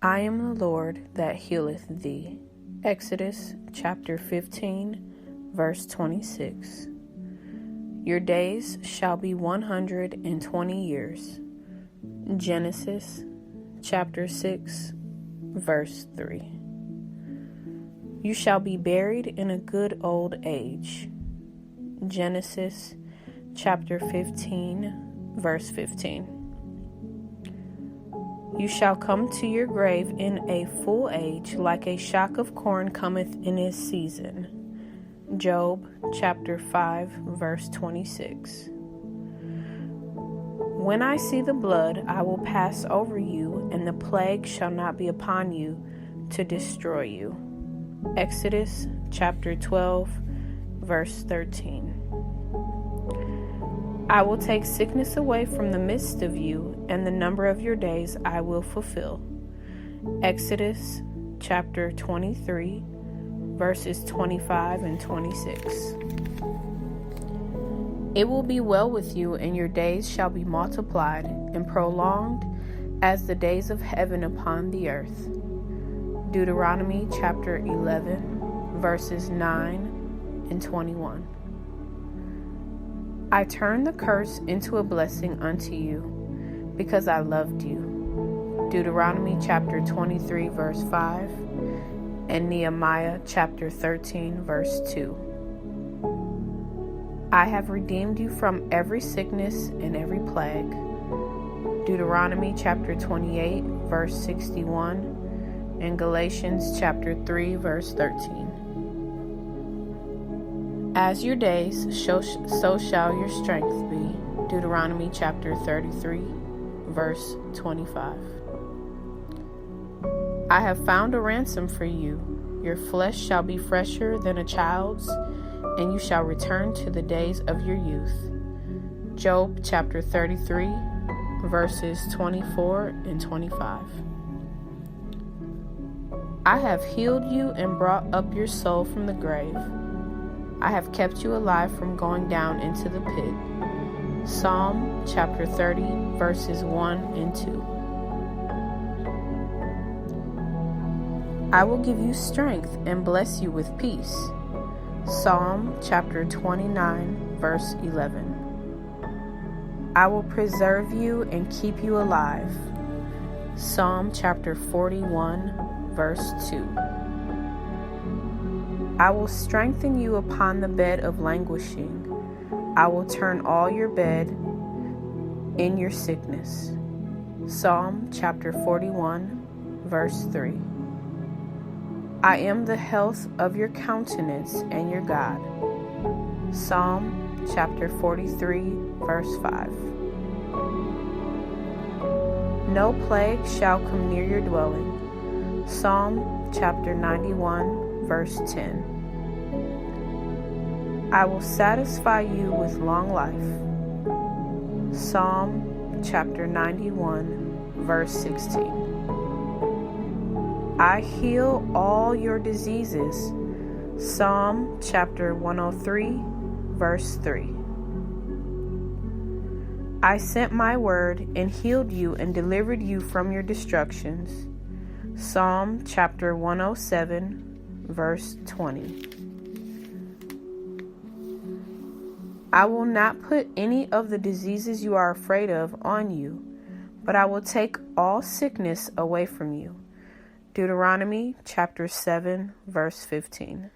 I am the Lord that healeth thee. Exodus chapter 15, verse 26. Your days shall be 120 years. Genesis chapter 6, verse 3. You shall be buried in a good old age. Genesis chapter 15, verse 15. You shall come to your grave in a full age, like a shock of corn cometh in his season. Job chapter 5, verse 26. When I see the blood, I will pass over you, and the plague shall not be upon you to destroy you. Exodus chapter 12, verse 13. I will take sickness away from the midst of you, and the number of your days I will fulfill. Exodus chapter 23, verses 25 and 26. It will be well with you, and your days shall be multiplied and prolonged as the days of heaven upon the earth. Deuteronomy chapter 11, verses 9 and 21. I turn the curse into a blessing unto you, because I loved you. Deuteronomy chapter 23, verse 5, and Nehemiah chapter 13, verse 2. I have redeemed you from every sickness and every plague. Deuteronomy chapter 28, verse 61, and Galatians chapter 3, verse 13. As your days, so shall your strength be. Deuteronomy chapter 33, verse 25. I have found a ransom for you. Your flesh shall be fresher than a child's, and you shall return to the days of your youth. Job chapter 33, verses 24 and 25. I have healed you and brought up your soul from the grave. I have kept you alive from going down into the pit. Psalm chapter 30, verses 1 and 2. I will give you strength and bless you with peace. Psalm chapter 29, verse 11. I will preserve you and keep you alive. Psalm chapter 41, verse 2. I will strengthen you upon the bed of languishing. I will turn all your bed in your sickness. Psalm chapter 41, verse 3. I am the health of your countenance and your God. Psalm chapter 43, verse 5. No plague shall come near your dwelling. Psalm chapter 91, verse 10. I will satisfy you with long life. Psalm chapter 91, verse 16. I heal all your diseases. Psalm chapter 103, verse 3. I sent my word and healed you and delivered you from your destructions. Psalm chapter 107, verse 20. I will not put any of the diseases you are afraid of on you, but I will take all sickness away from you. Deuteronomy chapter 7, verse 15.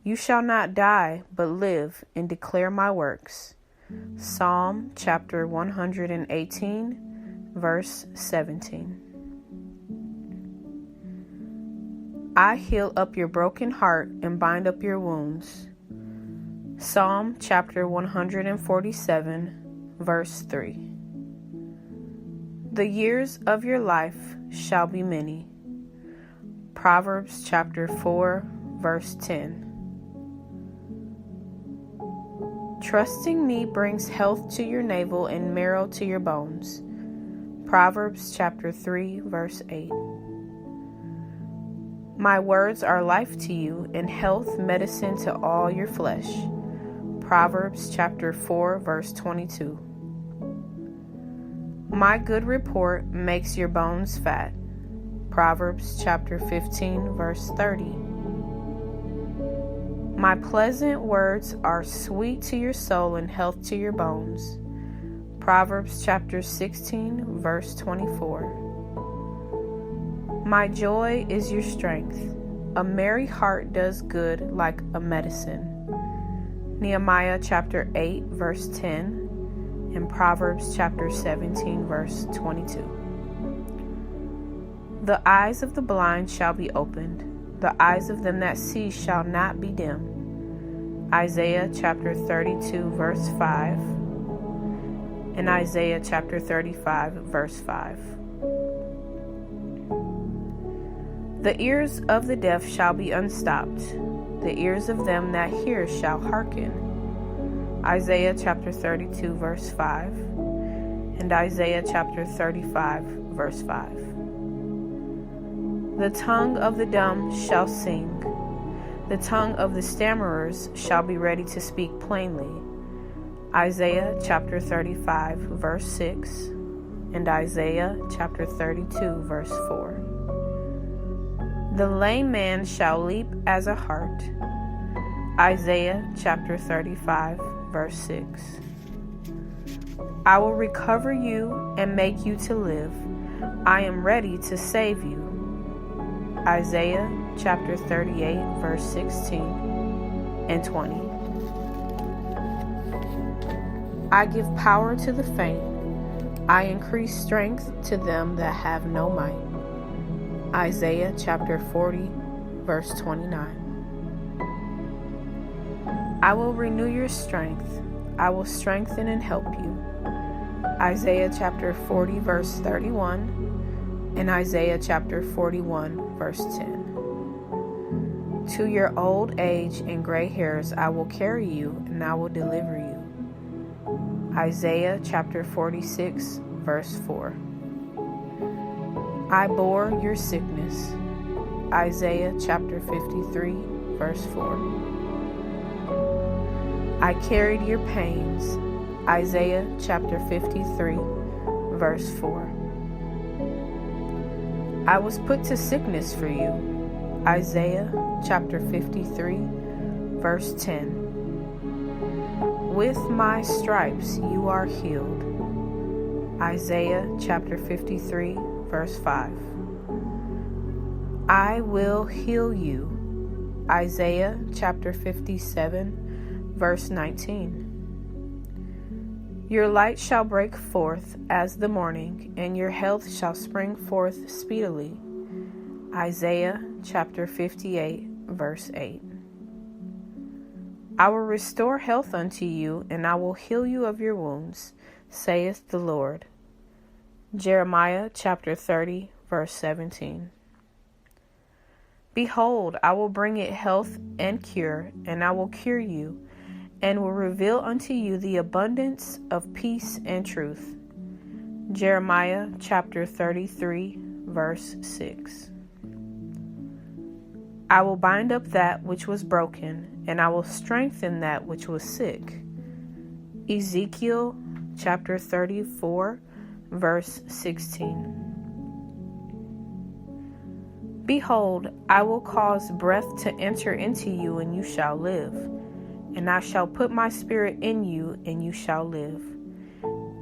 You shall not die, but live and declare my works. Psalm chapter 118, verse 17. I heal up your broken heart and bind up your wounds. Psalm chapter 147, verse 3. The years of your life shall be many. Proverbs chapter 4, verse 10. Trusting me brings health to your navel and marrow to your bones. Proverbs chapter 3, verse 8. My words are life to you, and health, medicine to all your flesh. Proverbs chapter 4, verse 22. My good report makes your bones fat. Proverbs chapter 15, verse 30. My pleasant words are sweet to your soul and health to your bones. Proverbs chapter 16, verse 24. My joy is your strength. A merry heart does good like a medicine. Nehemiah chapter 8, verse 10. And Proverbs chapter 17, verse 22. The eyes of the blind shall be opened. The eyes of them that see shall not be dim. Isaiah chapter 32, verse 5. And Isaiah chapter 35, verse 5. The ears of the deaf shall be unstopped. The ears of them that hear shall hearken. Isaiah chapter 32, verse 5, and Isaiah chapter 35, verse 5. The tongue of the dumb shall sing. The tongue of the stammerers shall be ready to speak plainly. Isaiah chapter 35, verse 6, and Isaiah chapter 32, verse 4. The lame man shall leap as a hart. Isaiah chapter 35, verse 6. I will recover you and make you to live. I am ready to save you. Isaiah chapter 38, verse 16 and 20. I give power to the faint. I increase strength to them that have no might. Isaiah chapter 40, verse 29. I will renew your strength. I will strengthen and help you. Isaiah chapter 40, verse 31, and Isaiah chapter 41, verse 10. To your old age and gray hairs I will carry you, and I will deliver you. Isaiah chapter 46, verse 4. I bore your sickness. Isaiah chapter 53, verse 4. I carried your pains. Isaiah chapter 53, verse 4. I was put to sickness for you. Isaiah chapter 53, verse 10. With my stripes you are healed. Isaiah chapter 53, verse 5. I will heal you. Isaiah chapter 57, verse 19. Your light shall break forth as the morning, and your health shall spring forth speedily. Isaiah chapter 58, verse 8. I will restore health unto you, and I will heal you of your wounds, saith the Lord. Jeremiah chapter 30, verse 17. Behold, I will bring it health and cure, and I will cure you, and will reveal unto you the abundance of peace and truth. Jeremiah chapter 33, verse 6. I will bind up that which was broken, and I will strengthen that which was sick. Ezekiel chapter 34, verse 16. Behold, I will cause breath to enter into you, and you shall live. And I shall put my spirit in you, and you shall live.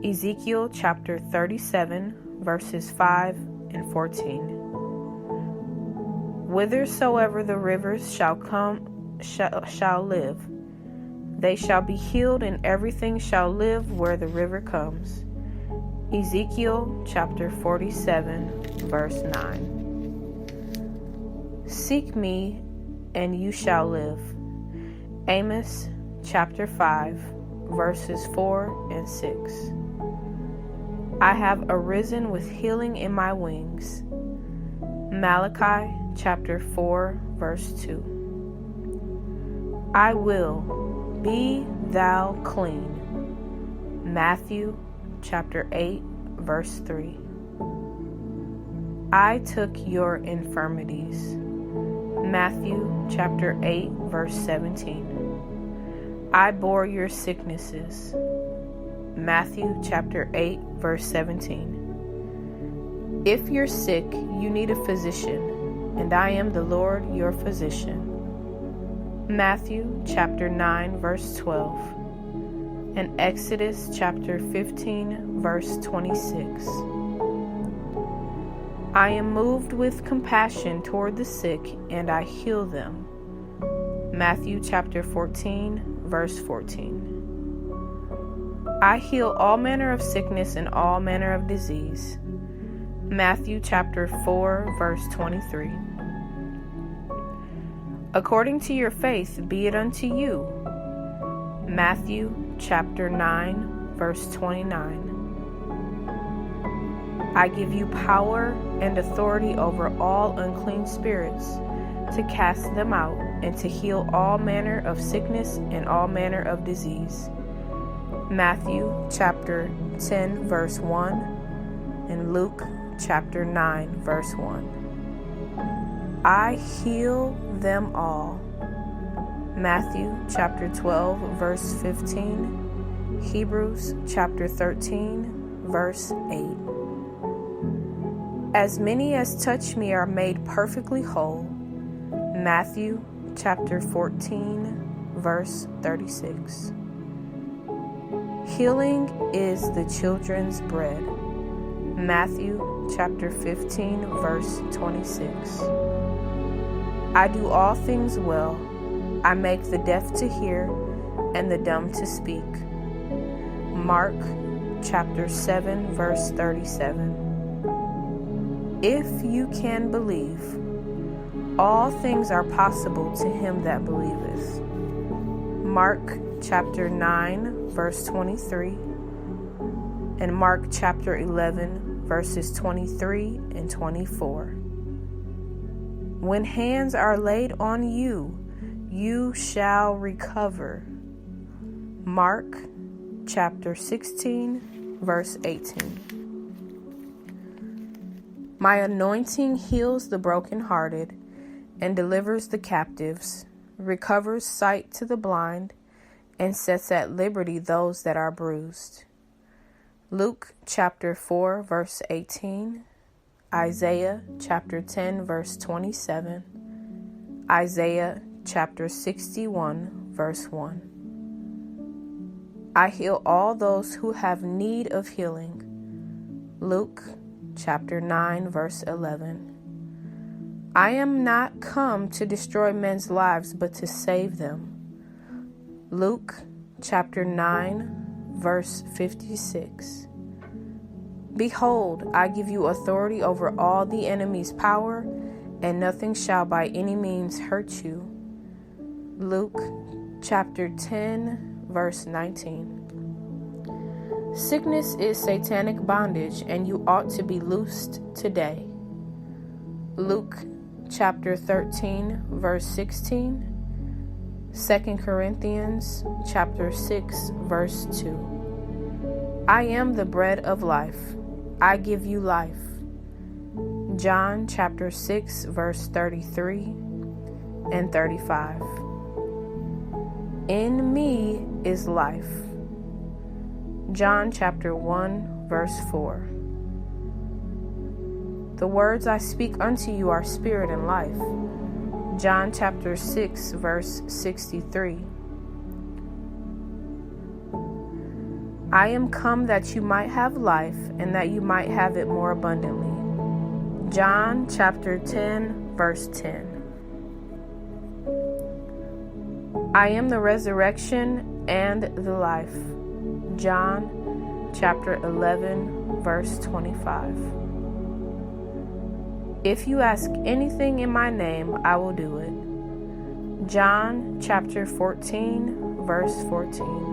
Ezekiel chapter 37, verses 5 and 14. Whithersoever the rivers shall come, shall live. They shall be healed, and everything shall live where the river comes. Ezekiel chapter 47, verse 9. Seek me, and you shall live. Amos chapter 5, verses 4 and 6. I have arisen with healing in my wings. Malachi chapter 4, verse 2. I will, be thou clean. Matthew chapter 8, verse 3. I took your infirmities. Matthew chapter 8, verse 17. I bore your sicknesses. Matthew chapter 8, verse 17. If you're sick, you need a physician, and I am the Lord your physician. Matthew chapter 9, verse 12. And Exodus chapter 15, verse 26. I am moved with compassion toward the sick, and I heal them. Matthew chapter 14, verse 14. I heal all manner of sickness and all manner of disease. Matthew chapter 4, verse 23. According to your faith be it unto you. Matthew chapter 9, verse 29. I give you power and authority over all unclean spirits, to cast them out and to heal all manner of sickness and all manner of disease. Matthew chapter 10, verse 1, and Luke chapter 9, verse 1. I heal them all. Matthew chapter 12, verse 15, Hebrews chapter 13, verse 8. As many as touch me are made perfectly whole. Matthew chapter 14, verse 36. Healing is the children's bread. Matthew chapter 15, verse 26. I do all things well. I make the deaf to hear and the dumb to speak. Mark chapter 7, verse 37. If you can believe, all things are possible to him that believeth. Mark chapter 9, verse 23, and Mark chapter 11, verses 23 and 24. When hands are laid on you, you shall recover. Mark chapter 16, verse 18. My anointing heals the brokenhearted and delivers the captives, recovers sight to the blind, and sets at liberty those that are bruised. Luke chapter 4, verse 18, Isaiah chapter 10, verse 27, Isaiah chapter 61, verse 1. I heal all those who have need of healing. Luke chapter 9, verse 11. I am not come to destroy men's lives, but to save them. Luke chapter 9, verse 56. Behold, I give you authority over all the enemy's power, and nothing shall by any means hurt you. Luke chapter 10, verse 19. Sickness is satanic bondage, and you ought to be loosed today. Luke chapter 13, verse 16. 2 Corinthians chapter 6, verse 2. I am the bread of life. I give you life. John chapter 6, verse 33 and 35. In me is life. John chapter 1, verse 4. The words I speak unto you are spirit and life. John chapter 6, verse 63. I am come that you might have life, and that you might have it more abundantly. John chapter 10, verse 10. I am the resurrection and the life. John chapter 11, verse 25. If you ask anything in my name, I will do it. John chapter 14, verse 14.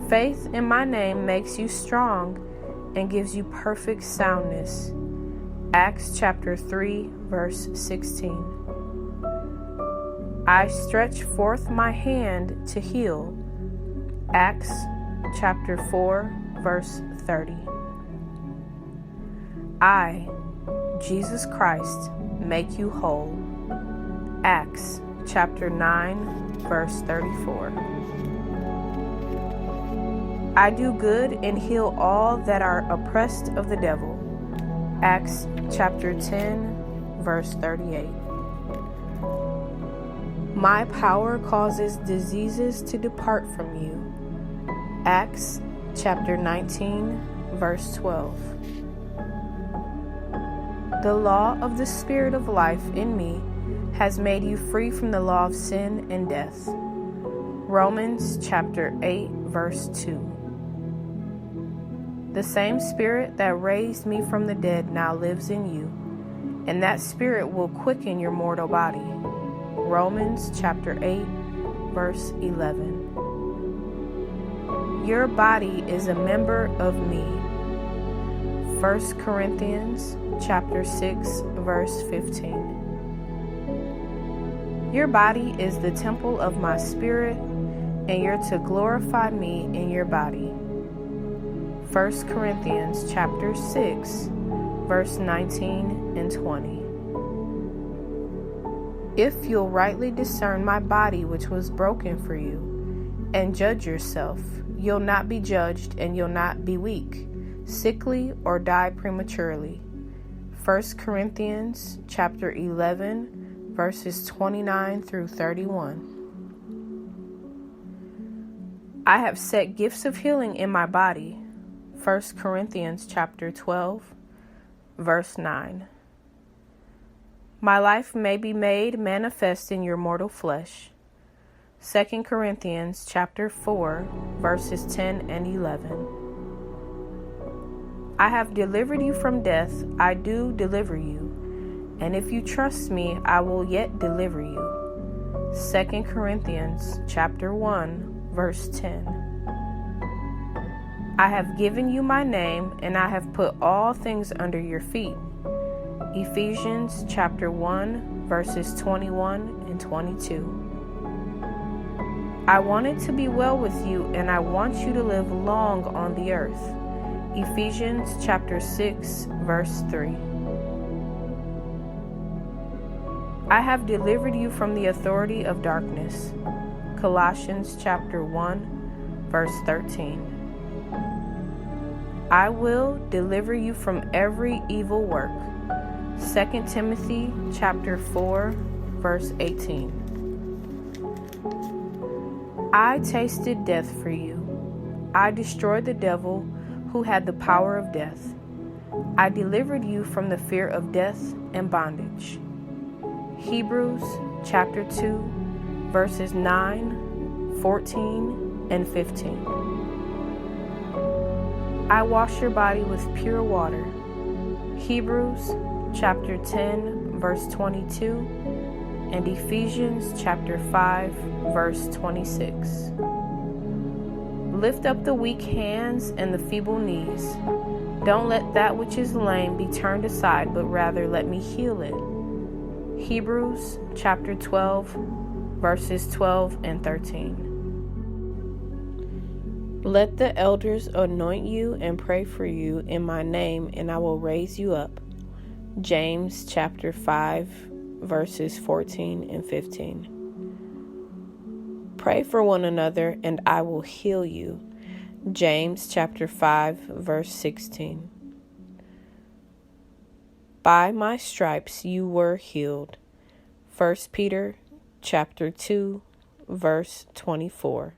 Faith in my name makes you strong and gives you perfect soundness. Acts chapter 3, verse 16. I stretch forth my hand to heal. Acts chapter 4, verse 30. I, Jesus Christ, make you whole. Acts chapter 9, verse 34. I do good and heal all that are oppressed of the devil. Acts chapter 10, verse 38. My power causes diseases to depart from you. Acts chapter 19, verse 12. The law of the Spirit of life in me has made you free from the law of sin and death. Romans chapter 8, verse 2. The same Spirit that raised me from the dead now lives in you, and that Spirit will quicken your mortal body. Romans chapter 8, verse 11. Your body is a member of me. 1 Corinthians chapter 6, verse 15. Your body is the temple of my spirit, and you're to glorify me in your body. 1 Corinthians chapter 6, verse 19 and 20. If you'll rightly discern my body which was broken for you, and judge yourself, you'll not be judged, and you'll not be weak, sickly, or die prematurely. 1 Corinthians chapter 11, verses 29 through 31. I have set gifts of healing in my body. 1 Corinthians chapter 12, verse 9. My life may be made manifest in your mortal flesh. 2 Corinthians chapter 4, verses 10 and 11. I have delivered you from death, I do deliver you, and if you trust me, I will yet deliver you. 2 Corinthians chapter 1, verse 10. I have given you my name, and I have put all things under your feet. Ephesians chapter 1, verses 21 and 22. I want it to be well with you, and I want you to live long on the earth. Ephesians chapter 6, verse 3. I have delivered you from the authority of darkness. Colossians chapter 1, verse 13. I will deliver you from every evil work. 2 Timothy chapter 4, verse 18. I tasted death for you. I destroyed the devil who had the power of death. I delivered you from the fear of death and bondage. Hebrews chapter 2, verses 9, 14, and 15. I wash your body with pure water. Hebrews chapter 10, verse 22, and Ephesians chapter 5, verse 26. Lift up the weak hands and the feeble knees. Don't let that which is lame be turned aside, but rather let me heal it. Hebrews chapter 12, verses 12 and 13. Let the elders anoint you and pray for you in my name, and I will raise you up. James chapter 5, verses 14 and 15. Pray for one another, and I will heal you. James chapter 5, verse 16. By my stripes you were healed. 1 Peter chapter 2, verse 24.